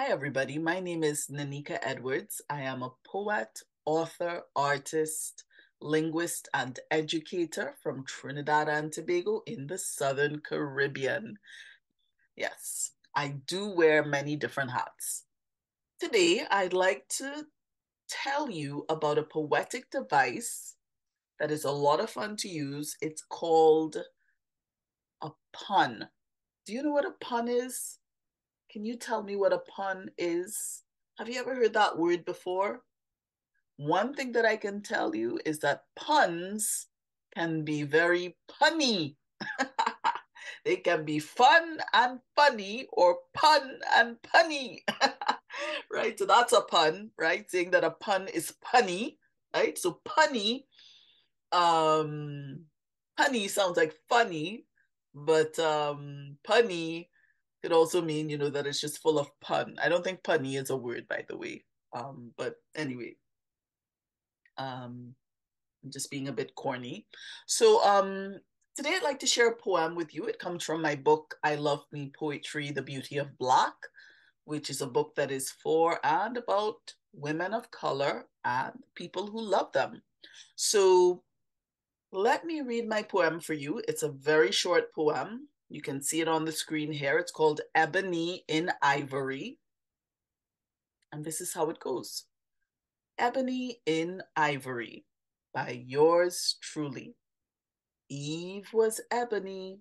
Hi, everybody. My name is Nanika Edwards. I am a poet, author, artist, linguist, and educator from Trinidad and Tobago in the Southern Caribbean. Yes, I do wear many different hats. Today, I'd like to tell you about a poetic device that is a lot of fun to use. It's called a pun. Do you know what a pun is? Can you tell me what a pun is? Have you ever heard that word before? One thing that I can tell you is that puns can be very punny. They can be fun and funny or pun and punny. Right? So that's a pun, right? Saying that a pun is punny, right? So punny, um, punny sounds like funny, but punny could also mean, that it's just full of pun. I don't think punny is a word, by the way. But anyway, um, I'm just being a bit corny. So today I'd like to share a poem with you. It comes from my book, I Love Me Poetry, The Beauty of Black, which is a book that is for and about women of color and people who love them. So let me read my poem for you. It's a very short poem. You can see it on the screen here. It's called Ebony in Ivory. And this is how it goes. Ebony in Ivory by yours truly. Eve was ebony,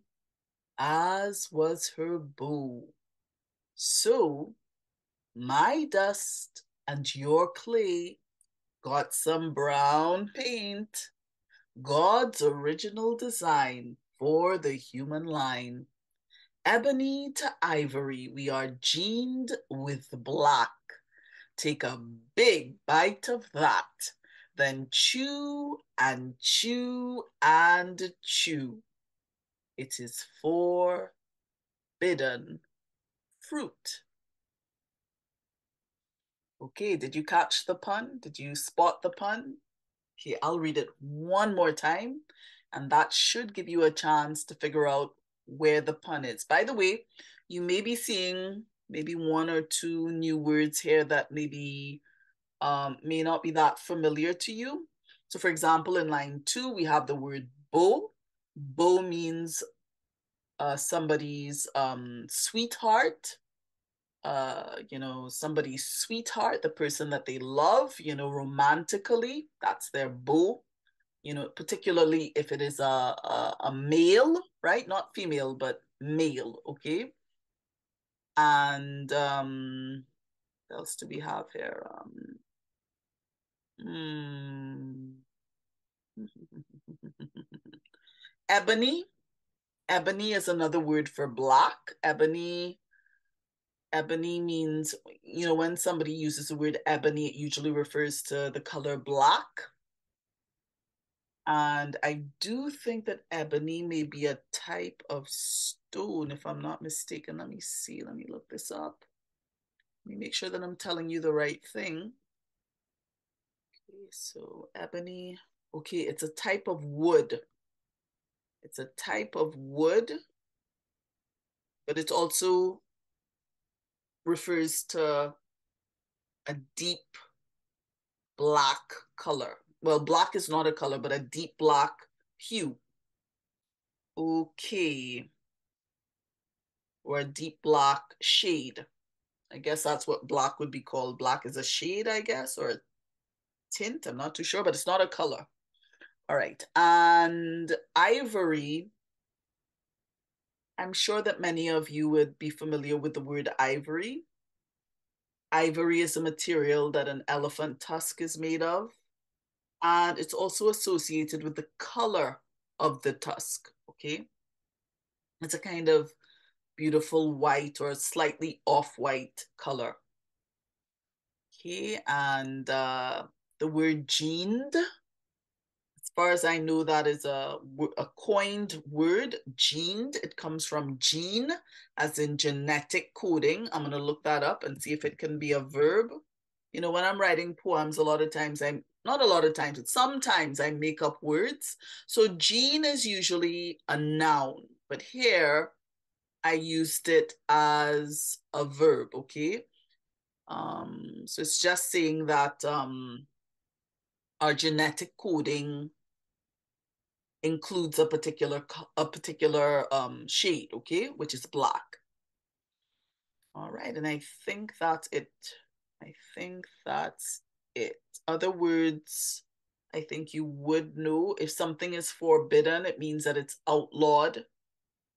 as was her bow. So my dust and your clay got some brown paint, God's original design for the human line. Ebony to ivory, we are gened with black. Take a big bite of that, then chew and chew and chew. It is forbidden fruit. Okay, did you catch the pun? Did you spot the pun? Okay, I'll read it one more time, and that should give you a chance to figure out where the pun is. By the way, you may be seeing maybe one or two new words here that maybe may not be that familiar to you. So, for example, in line 2, we have the word beau. Beau means somebody's sweetheart, somebody's sweetheart, the person that they love, romantically. That's their beau. Particularly if it is a male, right? Not female, but male, okay? And what else do we have here? Hmm. Ebony. Ebony is another word for black. Ebony means, when somebody uses the word ebony, it usually refers to the color black. And I do think that ebony may be a type of stone, if I'm not mistaken. Let me see. Let me look this up. Let me make sure that I'm telling you the right thing. Okay, so ebony. Okay, it's a type of wood. It's a type of wood, but it also refers to a deep black color. Well, black is not a color, but a deep black hue. Okay, or a deep black shade. I guess that's what black would be called. Black is a shade, I guess, or a tint. I'm not too sure, but it's not a color. All right. And ivory, I'm sure that many of you would be familiar with the word ivory. Ivory is a material that an elephant tusk is made of, and it's also associated with the color of the tusk, okay? It's a kind of beautiful white or slightly off-white color. Okay, and the word gened, as far as I know, that is a coined word, gened. It comes from gene, as in genetic coding. I'm going to look that up and see if it can be a verb. When I'm writing poems, a lot of times not a lot of times, but sometimes I make up words. So gene is usually a noun, but here I used it as a verb, okay? So it's just saying that our genetic coding includes a particular shade, okay, which is black. All right, and I think that's it. I think that's it. Other words, I think you would know. If something is forbidden, it means that it's outlawed.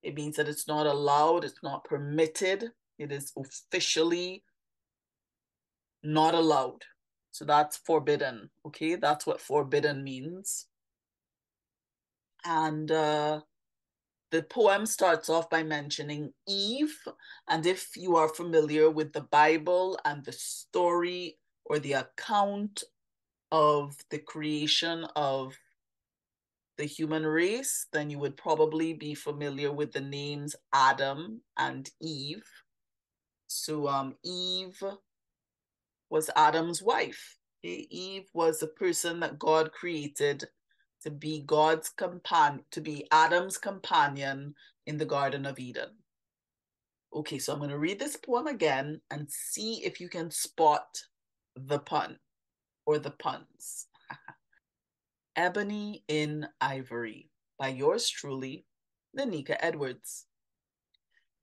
It means that it's not allowed, it's not permitted. It is officially not allowed. So that's forbidden, okay? That's what forbidden means. And the poem starts off by mentioning Eve. And if you are familiar with the Bible and the story or the account of the creation of the human race, then you would probably be familiar with the names Adam and Eve. So Eve was Adam's wife. Okay? Eve was the person that God created to be God's companion, to be Adam's companion in the Garden of Eden. Okay, so I'm going to read this poem again and see if you can spot the pun or the puns. Ebony in Ivory by yours truly, Nanika Edwards.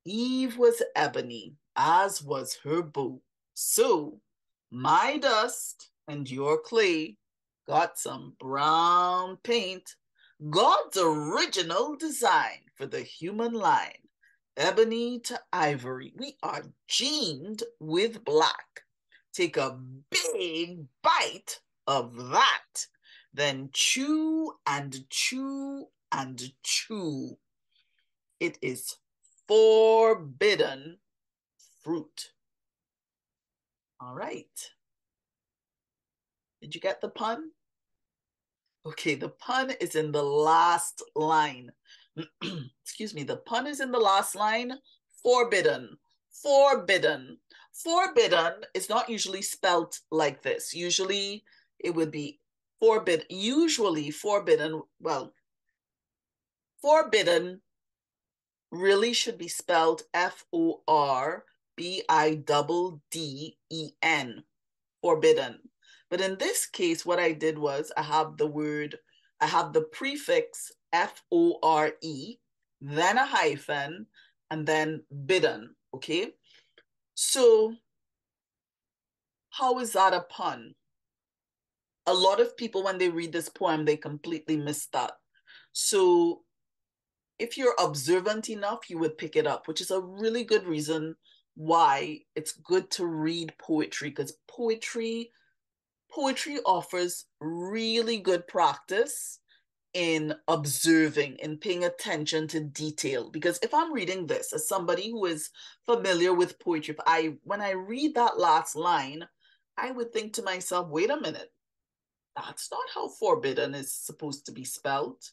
Eve was ebony, as was her beau. So my dust and your clay got some brown paint, God's original design for the human line. Ebony to ivory, we are gened with black. Take a big bite of that, then chew and chew and chew. It is forbidden fruit. All right. Did you get the pun? Okay, the pun is in the last line. Excuse me, the pun is in the last line. Forbidden. Forbidden. Forbidden is not usually spelt like this. Usually it would be forbidden. Usually forbidden, well, forbidden really should be spelled Forbidden, forbidden. But in this case, what I did was I have the prefix FORE, then a hyphen, and then bidden, okay? So how is that a pun? A lot of people, when they read this poem, they completely miss that. So if you're observant enough, you would pick it up, which is a really good reason why it's good to read poetry, because poetry offers really good practice in observing, in paying attention to detail. Because if I'm reading this as somebody who is familiar with poetry, when I read that last line, I would think to myself, wait a minute, that's not how forbidden is supposed to be spelled.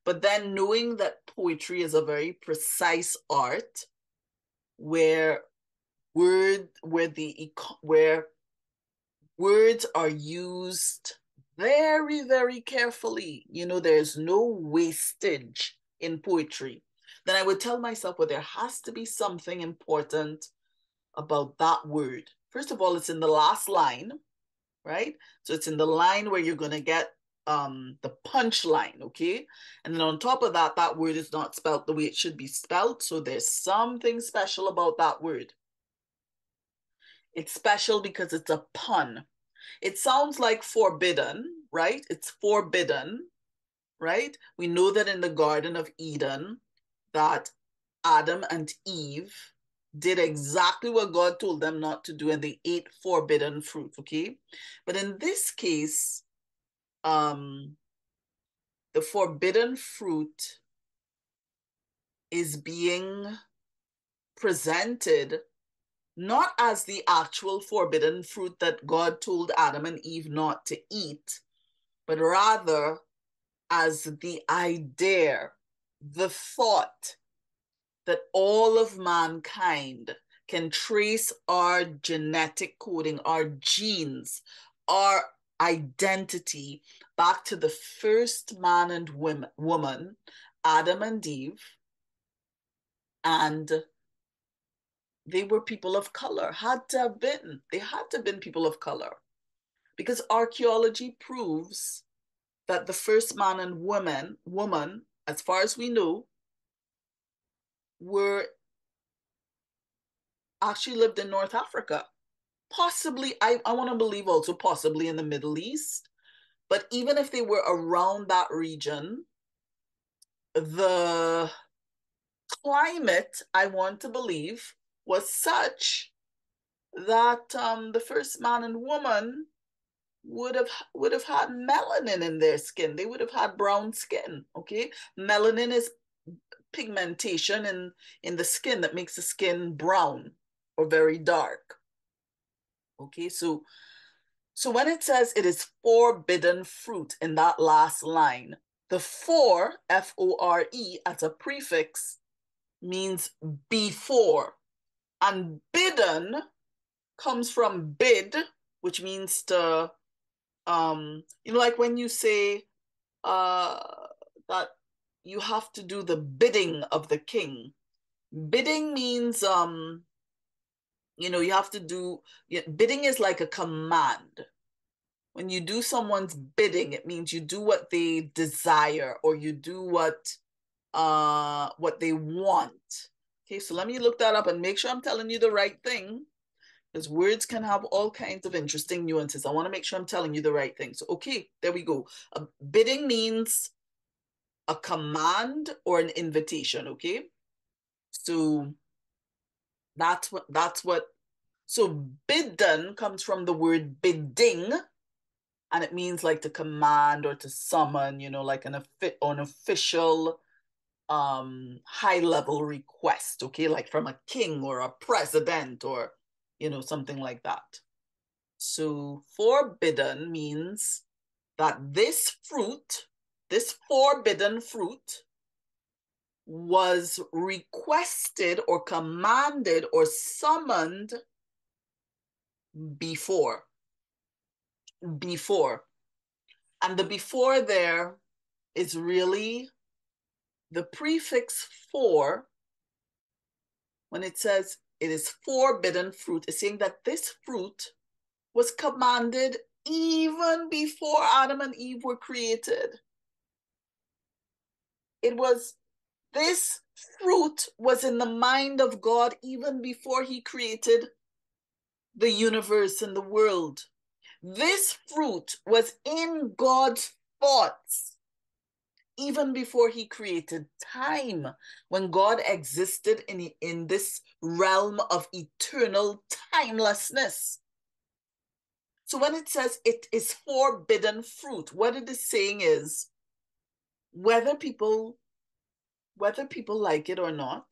But then knowing that poetry is a very precise art where where words are used very, very carefully. You know, there's no wastage in poetry. Then I would tell myself, well, there has to be something important about that word. First of all, it's in the last line, right? So it's in the line where you're going to get the punchline, okay? And then on top of that, that word is not spelled the way it should be spelled. So there's something special about that word. It's special because it's a pun. It sounds like forbidden, right? It's forbidden, right? We know that in the Garden of Eden, that Adam and Eve did exactly what God told them not to do, and they ate forbidden fruit, okay? But in this case, the forbidden fruit is being presented not as the actual forbidden fruit that God told Adam and Eve not to eat, but rather as the idea, the thought that all of mankind can trace our genetic coding, our genes, our identity back to the first man and woman, Adam and Eve, and they were people of color, had to have been. They had to have been people of color because archaeology proves that the first man and woman, as far as we know, were actually lived in North Africa. Possibly, I want to believe also possibly in the Middle East. But even if they were around that region, the climate, I want to believe, was such that the first man and woman would have had melanin in their skin. They would have had brown skin. Okay, melanin is pigmentation in the skin that makes the skin brown or very dark. Okay, so when it says it is forbidden fruit in that last line, the for, F-O-R-E, as a prefix means before. And bidden comes from bid, which means to, like when you say that you have to do the bidding of the king. Bidding means, you have to do, bidding is like a command. When you do someone's bidding, it means you do what they desire or you do what they want. Okay, so let me look that up and make sure I'm telling you the right thing, because words can have all kinds of interesting nuances. I want to make sure I'm telling you the right thing. So, okay, there we go. Bidding means a command or an invitation, okay? So so bidden comes from the word bidding, and it means like to command or to summon, like an official high level request, okay, like from a king or a president or something like that. So forbidden means that this forbidden fruit was requested or commanded or summoned before. And the before there is really the prefix for. When it says it is forbidden fruit, it's saying that this fruit was commanded even before Adam and Eve were created. This fruit was in the mind of God even before he created the universe and the world. This fruit was in God's thoughts even before he created time, when God existed in this realm of eternal timelessness. So when it says it is forbidden fruit, what it is saying is whether people like it or not,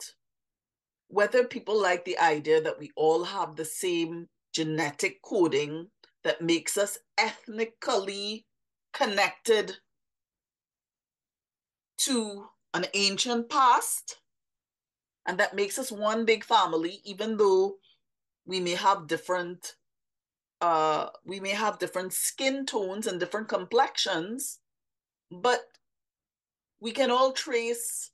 whether people like the idea that we all have the same genetic coding that makes us ethnically connected to an ancient past, and that makes us one big family, even though we may have different skin tones and different complexions, but we can all trace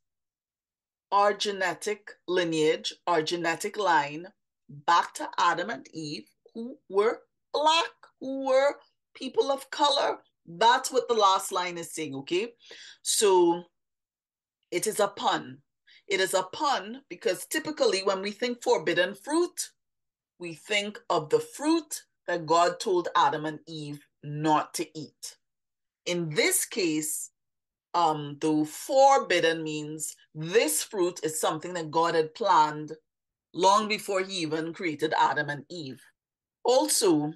our genetic lineage, our genetic line back to Adam and Eve, who were Black, who were people of color. That's what the last line is saying, okay? So it is a pun. It is a pun because typically when we think forbidden fruit, we think of the fruit that God told Adam and Eve not to eat. In this case, the forbidden means this fruit is something that God had planned long before he even created Adam and Eve. Also,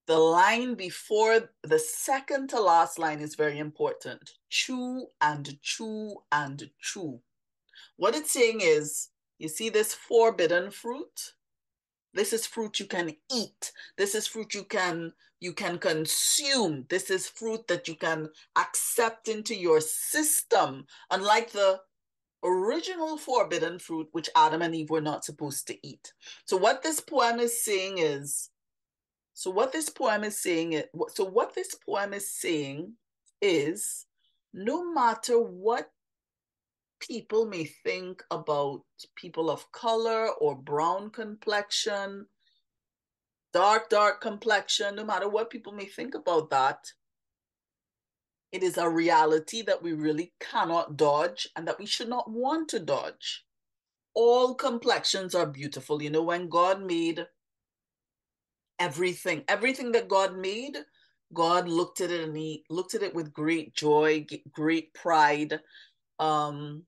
the line before the second to last line is very important. Chew and chew and chew. What it's saying is, you see this forbidden fruit? This is fruit you can eat. This is fruit you can consume. This is fruit that you can accept into your system. Unlike the original forbidden fruit, which Adam and Eve were not supposed to eat. So what this poem is saying is, no matter what people may think about people of color or brown complexion, dark complexion, no matter what people may think about that, it is a reality that we really cannot dodge and that we should not want to dodge. All complexions are beautiful. You know, when God made everything that God made, God looked at it and he looked at it with great joy, great pride, um,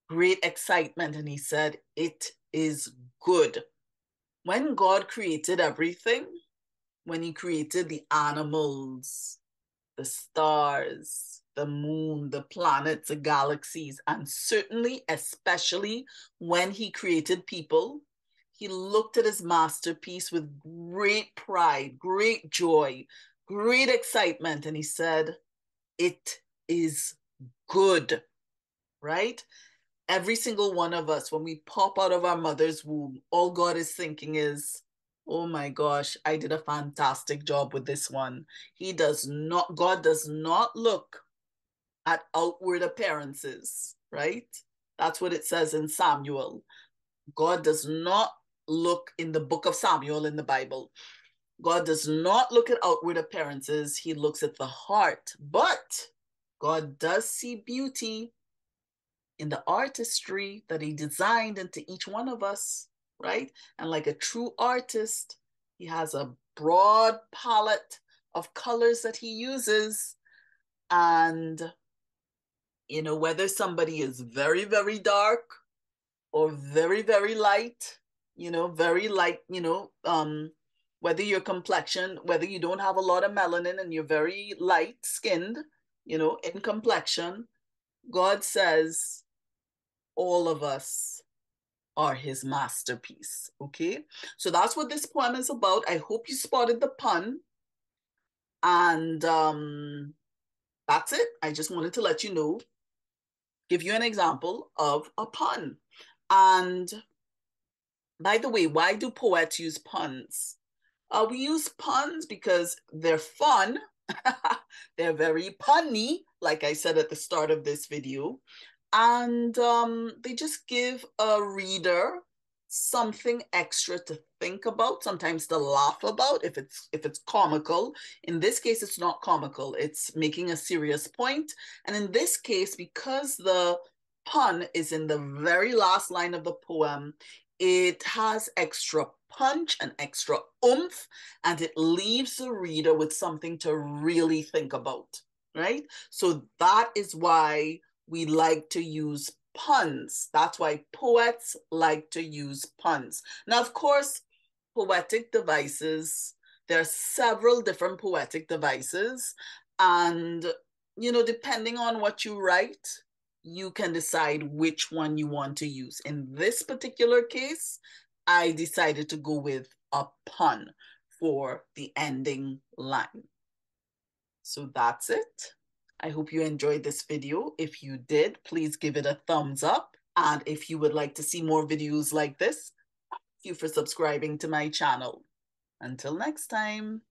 great excitement, and he said, "It is good." When God created everything, when he created the animals, the stars, the moon, the planets, the galaxies, and certainly, especially when he created people, he looked at his masterpiece with great pride, great joy, great excitement, and he said, "It is good," right? Every single one of us, when we pop out of our mother's womb, all God is thinking is, "Oh my gosh, I did a fantastic job with this one." God does not look at outward appearances, right? That's what it says in Samuel. God does not look in the book of Samuel in the Bible. God does not look at outward appearances. He looks at the heart. But God does see beauty in the artistry that he designed into each one of us, right? And like a true artist, he has a broad palette of colors that he uses. And, you know, whether somebody is very, very dark or very, very light, you know, very light, whether your complexion, whether you don't have a lot of melanin and you're very light skinned, you know, in complexion, God says, all of us are his masterpiece. Okay, so that's what this poem is about. I hope you spotted the pun, and that's it. I just wanted to let you know, give you an example of a pun. And by the way, why do poets use puns? We use puns because they're fun. They're very punny, like I said at the start of this video. And they just give a reader something extra to think about, sometimes to laugh about if it's comical. In this case, it's not comical, it's making a serious point. And in this case, because the pun is in the very last line of the poem, it has extra punch and extra oomph, and it leaves the reader with something to really think about, right? So that is why we like to use puns. That's why poets like to use puns. Now, of course, poetic devices, there are several different poetic devices. And, you know, depending on what you write, you can decide which one you want to use. In this particular case, I decided to go with a pun for the ending line. So that's it. I hope you enjoyed this video. If you did, please give it a thumbs up. And if you would like to see more videos like this, thank you for subscribing to my channel. Until next time.